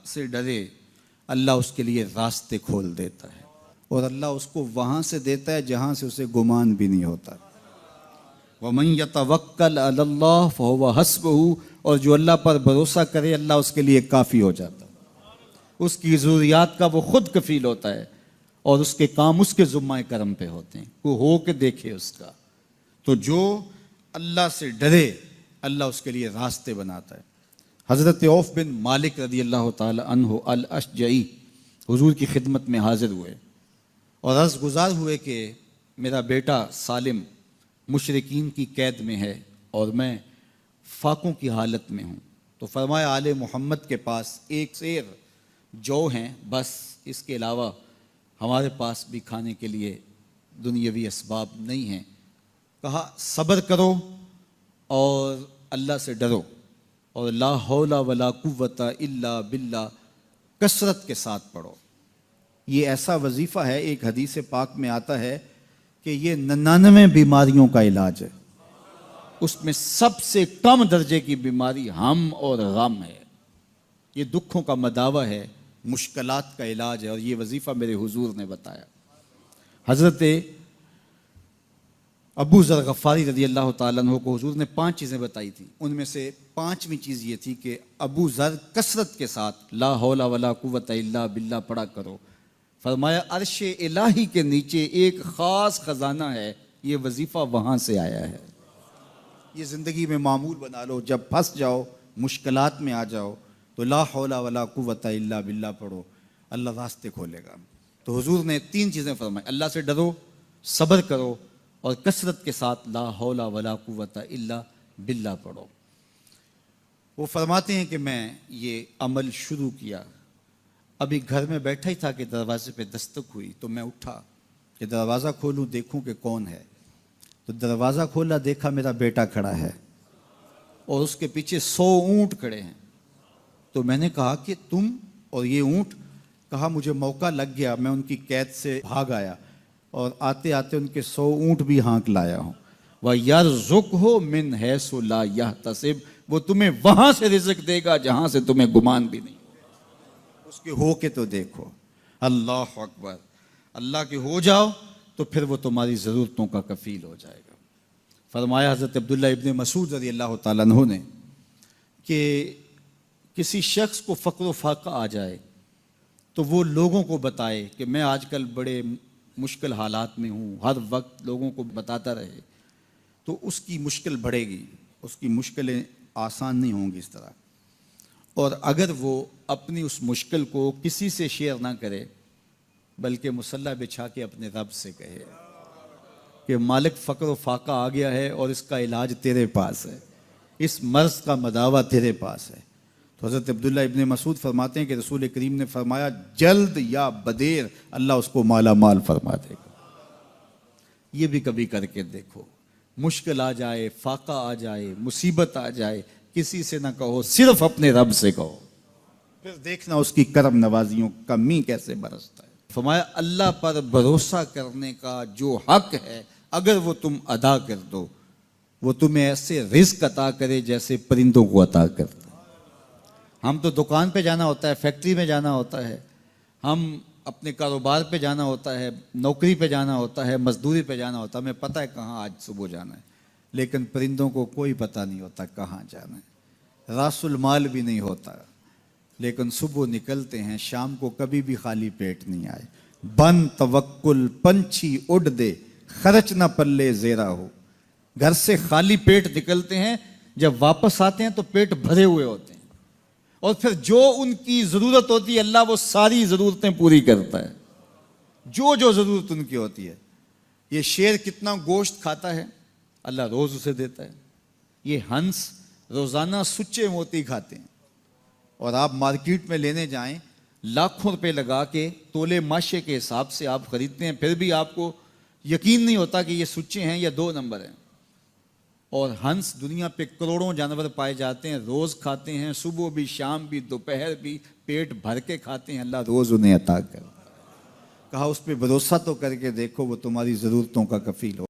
سے ڈرے اللہ اس کے لیے راستے کھول دیتا ہے، اور اللہ اس کو وہاں سے دیتا ہے جہاں سے اسے گمان بھی نہیں ہوتا۔ وَمَن يَتَوَكَّلْ عَلَى اللَّهِ فَهُوَ حَسْبُهُ، اور جو اللہ پر بھروسہ کرے اللہ اس کے لیے کافی ہو جاتا ہے، اس کی ضروریات کا وہ خود کفیل ہوتا ہے، اور اس کے کام اس کے ذمہ کرم پہ ہوتے ہیں، وہ ہو کے دیکھے اس کا۔ تو جو اللہ سے ڈرے اللہ اس کے لیے راستے بناتا ہے۔ حضرت عوف بن مالک رضی اللہ تعالی عنہ الاشجعی حضور کی خدمت میں حاضر ہوئے اور عرض گزار ہوئے کہ میرا بیٹا سالم مشرکین کی قید میں ہے اور میں فاقوں کی حالت میں ہوں، تو فرمایا آل محمد کے پاس ایک سیر جو ہیں، بس اس کے علاوہ ہمارے پاس بھی کھانے کے لیے دنیاوی اسباب نہیں ہیں۔ کہا صبر کرو اور اللہ سے ڈرو، اور لا حول ولا قوت الا باللہ کثرت کے ساتھ پڑھو۔ یہ ایسا وظیفہ ہے، ایک حدیث پاک میں آتا ہے کہ یہ 99 بیماریوں کا علاج ہے، اس میں سب سے کم درجے کی بیماری ہم اور غم ہے۔ یہ دکھوں کا مداوع ہے، مشکلات کا علاج ہے، اور یہ وظیفہ میرے حضور نے بتایا۔ حضرت ابو ذر غفاری رضی اللہ تعالیٰ عنہ کو حضور نے 5 چیزیں بتائی تھیں، ان میں سے 5ویں چیز یہ تھی کہ ابو ذر کثرت کے ساتھ لا حول ولا قوت الا باللہ پڑھا کرو۔ فرمایا عرش الہی کے نیچے ایک خاص خزانہ ہے، یہ وظیفہ وہاں سے آیا ہے۔ یہ زندگی میں معمول بنا لو، جب پھنس جاؤ مشکلات میں آ جاؤ تو لا حول ولا قوت الا باللہ پڑھو، اللہ راستے کھولے گا۔ تو حضور نے 3 چیزیں فرمائی، اللہ سے ڈرو، صبر کرو، اور کثرت کے ساتھ لا حول ولا قوت الا باللہ پڑھو۔ وہ فرماتے ہیں کہ میں یہ عمل شروع کیا، ابھی گھر میں بیٹھا ہی تھا کہ دروازے پہ دستک ہوئی، تو میں اٹھا کہ دروازہ کھولوں دیکھوں کہ کون ہے، تو دروازہ کھولا، دیکھا میرا بیٹا کھڑا ہے اور اس کے پیچھے 100 اونٹ کھڑے ہیں۔ تو میں نے کہا کہ تم اور یہ اونٹ؟ کہا مجھے موقع لگ گیا، میں ان کی قید سے بھاگ آیا اور آتے آتے ان کے 100 اونٹ بھی ہانک لایا ہوں۔ وَيَرْزُقْهُ مِنْ حَيْثُ لَا يَحْتَسِبُ، وہ تمہیں وہاں سے رزق دے گا جہاں سے تمہیں گمان بھی نہیں، اس کے ہو کے تو دیکھو۔ اللہ اکبر، اللہ کے ہو جاؤ تو پھر وہ تمہاری ضرورتوں کا کفیل ہو جائے گا۔ فرمایا حضرت عبداللہ ابن مسعود رضی اللہ تعالیٰ عنہ نے کہ کسی شخص کو فقر و فاقہ آ جائے تو وہ لوگوں کو بتائے کہ میں آج کل بڑے مشکل حالات میں ہوں، ہر وقت لوگوں کو بتاتا رہے تو اس کی مشکل بڑھے گی، اس کی مشکلیں آسان نہیں ہوں گی اس طرح۔ اور اگر وہ اپنی اس مشکل کو کسی سے شیئر نہ کرے بلکہ مصلی بچھا کے اپنے رب سے کہے کہ مالک فقر و فاقہ آ گیا ہے اور اس کا علاج تیرے پاس ہے، اس مرض کا مداوع تیرے پاس ہے۔ تو حضرت عبداللہ ابن مسعود فرماتے ہیں کہ رسول کریم نے فرمایا جلد یا بدیر اللہ اس کو مالا مال فرما دے گا۔ یہ بھی کبھی کر کے دیکھو، مشکل آ جائے، فاقہ آ جائے، مصیبت آ جائے، کسی سے نہ کہو، صرف اپنے رب سے کہو، پھر دیکھنا اس کی کرم نوازیوں کا می کیسے برستا ہے۔ فرمایا اللہ پر بھروسہ کرنے کا جو حق ہے اگر وہ تم ادا کر دو، وہ تمہیں ایسے رزق عطا کرے جیسے پرندوں کو عطا کرتا ہے۔ ہم تو دکان پہ جانا ہوتا ہے، فیکٹری میں جانا ہوتا ہے، ہم اپنے کاروبار پہ جانا ہوتا ہے، نوکری پہ جانا ہوتا ہے، مزدوری پہ جانا ہوتا ہے، ہمیں پتہ ہے کہاں آج صبح جانا ہے، لیکن پرندوں کو کوئی پتہ نہیں ہوتا کہاں جانا ہے، راس المال بھی نہیں ہوتا، لیکن صبح نکلتے ہیں، شام کو کبھی بھی خالی پیٹ نہیں آئے۔ بن توکل پنچھی اڑ دے، خرچ نہ پلے زیرا ہو۔ گھر سے خالی پیٹ نکلتے ہیں، جب واپس آتے ہیں تو پیٹ بھرے ہوئے ہوتے ہیں، اور پھر جو ان کی ضرورت ہوتی ہے اللہ وہ ساری ضرورتیں پوری کرتا ہے، جو ضرورت ان کی ہوتی ہے۔ یہ شیر کتنا گوشت کھاتا ہے اللہ روز اسے دیتا ہے، یہ ہنس روزانہ سچے موتی کھاتے ہیں، اور آپ مارکیٹ میں لینے جائیں لاکھوں روپے لگا کے تولے ماشے کے حساب سے آپ خریدتے ہیں، پھر بھی آپ کو یقین نہیں ہوتا کہ یہ سچے ہیں یا 2 نمبر ہیں۔ اور ہنس دنیا پہ کروڑوں جانور پائے جاتے ہیں، روز کھاتے ہیں، صبح بھی، شام بھی، دوپہر بھی، پیٹ بھر کے کھاتے ہیں، اللہ روز انہیں عطا کرتا ہے۔ کہا اس پہ بھروسہ تو کر کے دیکھو، وہ تمہاری ضرورتوں کا کفیل ہو۔